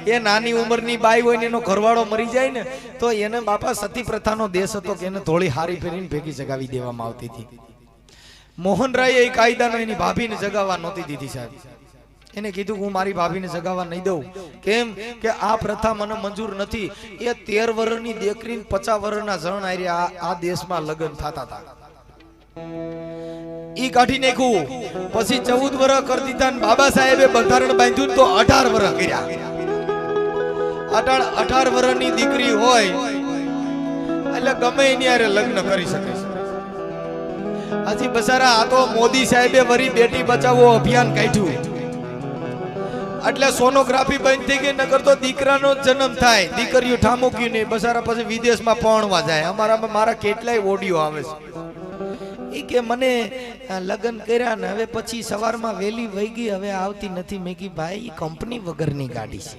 એ નાની ઉંમરની બાઈ હોય ને એનો ઘરવાળો મરી જાય ને તો એને બાપા સતી પ્રથાનો દેશ હતો કે એને થોડી હારી ફેરીને ભેગી જગાવી દેવામાં આવતી હતી. મોહનરાય એ કાયદાનો એની ભાભીને જગાવવા નહોતી દીધી સાહેબ. એને કીધું હું મારી ભાભીને જગાવવા નહીં દઉં. કેમ કે આ પ્રથા મને મંજૂર નથી. એ 13 વર્ષની દીકરીને 50 વર્ષના જણ આરી આ દેશમાં લગ્ન થતા હતા. ઈ કાઢી નાખ્યું. પછી 14 વર્ષ કરી દીધા ને બાબા સાહેબે બંધારણ બાંધ્યું તો 18 વર્ષ કર્યા. 18 વર્ષની દીકરી હોય એટલે ગમે એની હારે લગ્ન કરી શકે છે. હજી બસારા આ તો મોદી સાહેબે વરી બેટી બચાવો અભિયાન કાઢ્યું એટલે સોનોગ્રાફી બંધ થઈ ગઈ. નકર તો દીકરાનો જન્મ થાય, દીકરીઓ ઠામુકી નહીં, બસારા પછી વિદેશમાં પહોંચવા જાય. મારા કેટલાય ઓડિયો આવે છે. એ કે મને લગ્ન કર્યા ને હવે પછી સવારમાં વેલી વહી ગઈ, હવે આવતી નથી. મેં કી ભાઈ કંપની વગરની ગાડી છે.